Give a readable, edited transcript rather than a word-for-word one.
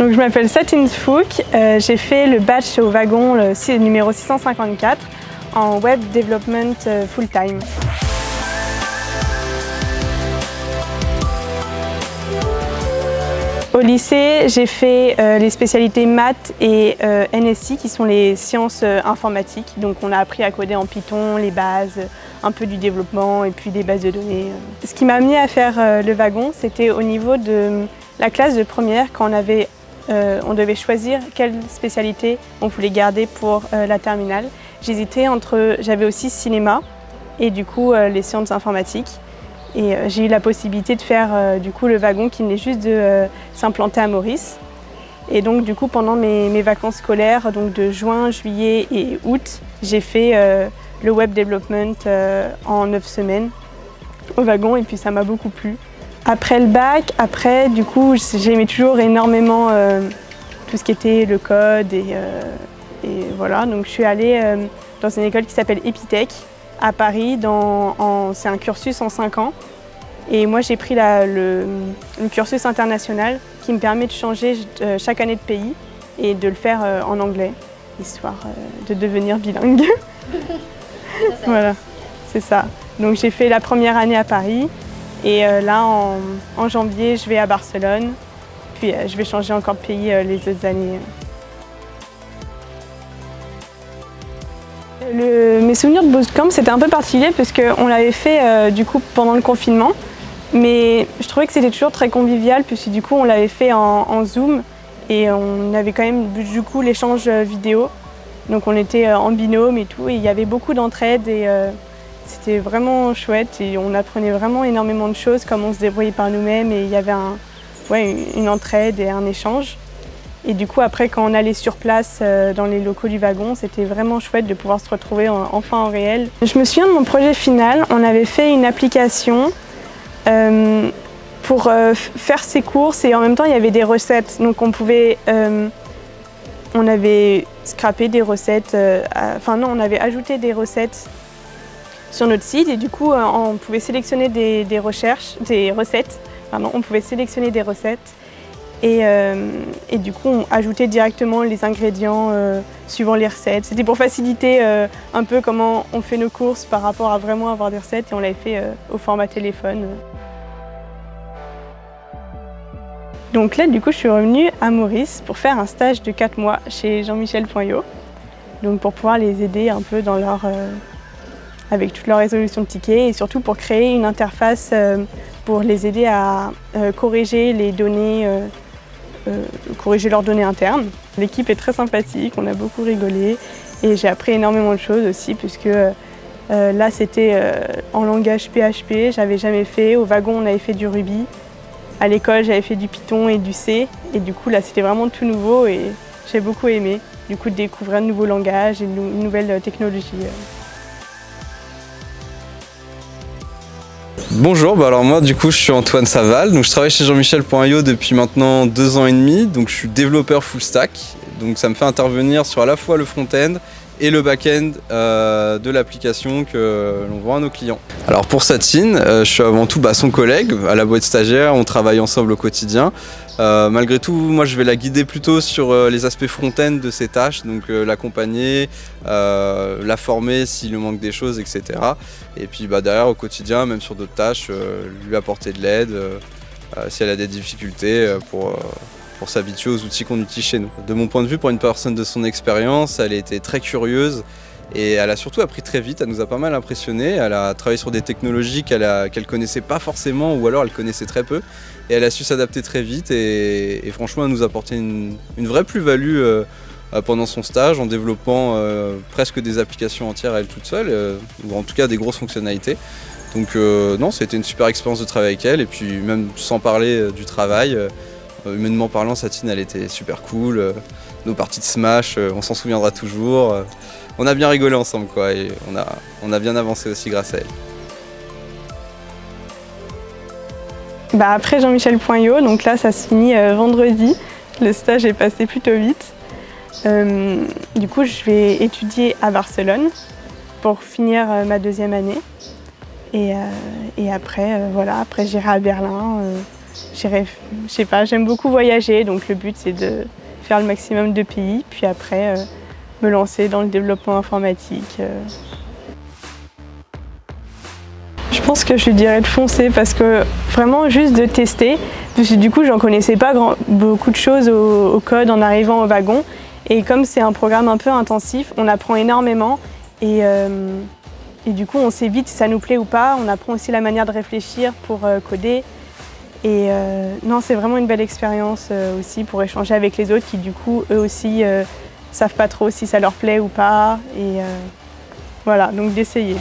Donc, je m'appelle Satine Fouk, j'ai fait le batch au wagon numéro 654 en Web Development Full-Time. Au lycée, j'ai fait les spécialités maths et NSI qui sont les sciences informatiques. Donc on a appris à coder en Python, les bases, un peu du développement et puis des bases de données. Ce qui m'a amené à faire le wagon, c'était au niveau de la classe de première quand on devait choisir quelle spécialité on voulait garder pour la terminale. J'hésitais entre, j'avais aussi cinéma et du coup les sciences informatiques. Et j'ai eu la possibilité de faire du coup le wagon qui venait juste de s'implanter à Maurice. Et donc du coup pendant mes vacances scolaires, donc de juin, juillet et août, j'ai fait le web development en 9 semaines au wagon et puis ça m'a beaucoup plu. Après le bac, du coup j'aimais toujours énormément tout ce qui était le code et voilà. Donc je suis allée dans une école qui s'appelle Epitech à Paris, c'est un cursus en 5 ans. Et moi j'ai pris le cursus international qui me permet de changer chaque année de pays et de le faire en anglais, histoire de devenir bilingue. Voilà, c'est ça. Donc j'ai fait la première année à Paris et là en janvier je vais à Barcelone, puis je vais changer encore de pays les autres années. Mes souvenirs de bootcamp, c'était un peu particulier parce qu'on l'avait fait du coup pendant le confinement, mais je trouvais que c'était toujours très convivial puisque du coup on l'avait fait en Zoom et on avait quand même du coup l'échange vidéo, donc on était en binôme et tout et il y avait beaucoup d'entraide et c'était vraiment chouette et on apprenait vraiment énormément de choses, comme on se débrouillait par nous-mêmes et il y avait une entraide et un échange. Et du coup, après, quand on allait sur place dans les locaux du wagon, c'était vraiment chouette de pouvoir se retrouver enfin en réel. Je me souviens de mon projet final, on avait fait une application pour faire ses courses et en même temps, il y avait des recettes. Donc on avait scrappé des recettes, on avait ajouté des recettes sur notre site et du coup, on pouvait sélectionner des recettes. On pouvait sélectionner des recettes. Et du coup, on ajoutait directement les ingrédients suivant les recettes. C'était pour faciliter un peu comment on fait nos courses par rapport à vraiment avoir des recettes et on l'avait fait au format téléphone. Donc là, du coup, je suis revenue à Maurice pour faire un stage de 4 mois chez Jean-Michel Poinillot. Donc pour pouvoir les aider un peu dans avec toute leur résolution de tickets et surtout pour créer une interface pour les aider à corriger les données corriger leurs données internes. L'équipe est très sympathique, on a beaucoup rigolé et j'ai appris énormément de choses aussi puisque là c'était en langage PHP, j'avais jamais fait. Au wagon on avait fait du Ruby, à l'école j'avais fait du Python et du C et du coup là c'était vraiment tout nouveau et j'ai beaucoup aimé du coup de découvrir de nouveaux langages et une nouvelle technologie. Bonjour, alors moi du coup je suis Antoine Saval, donc je travaille chez Jean-Michel Poinillot depuis maintenant 2 ans et demi, donc je suis développeur full stack, donc ça me fait intervenir sur à la fois le front-end et le back-end de l'application que l'on vend à nos clients. Alors pour Satine, je suis avant tout son collègue à la boîte stagiaire, on travaille ensemble au quotidien. Malgré tout, moi je vais la guider plutôt sur les aspects front-end de ses tâches, donc l'accompagner, la former s'il lui manque des choses, etc. Et puis derrière au quotidien, même sur d'autres tâches, lui apporter de l'aide si elle a des difficultés pour s'habituer aux outils qu'on utilise chez nous. De mon point de vue, pour une personne de son expérience, elle a été très curieuse et elle a surtout appris très vite, elle nous a pas mal impressionnés. Elle a travaillé sur des technologies qu'elle connaissait pas forcément ou alors elle connaissait très peu. Et elle a su s'adapter très vite et franchement elle nous a apporté une vraie plus-value pendant son stage en développant presque des applications entières à elle toute seule, ou en tout cas des grosses fonctionnalités. Donc non, c'était une super expérience de travail avec elle et puis même sans parler du travail, humainement parlant, Satine elle était super cool. Nos parties de Smash, on s'en souviendra toujours. On a bien rigolé ensemble quoi et on a bien avancé aussi grâce à elle. Après Jean-Michel Poinillot, donc là ça se finit vendredi, le stage est passé plutôt vite. Du coup je vais étudier à Barcelone pour finir ma 2e année et après voilà, après j'irai à Berlin je sais pas, j'aime beaucoup voyager, donc le but c'est de faire le maximum de pays, puis après me lancer dans le développement informatique. Je pense que je lui dirais de foncer parce que vraiment juste de tester, parce que du coup j'en connaissais pas beaucoup de choses au code en arrivant au wagon, et comme c'est un programme un peu intensif, on apprend énormément et du coup on sait vite si ça nous plaît ou pas, on apprend aussi la manière de réfléchir pour coder. Et non, c'est vraiment une belle expérience aussi pour échanger avec les autres qui du coup eux aussi savent pas trop si ça leur plaît ou pas, et voilà, donc d'essayer.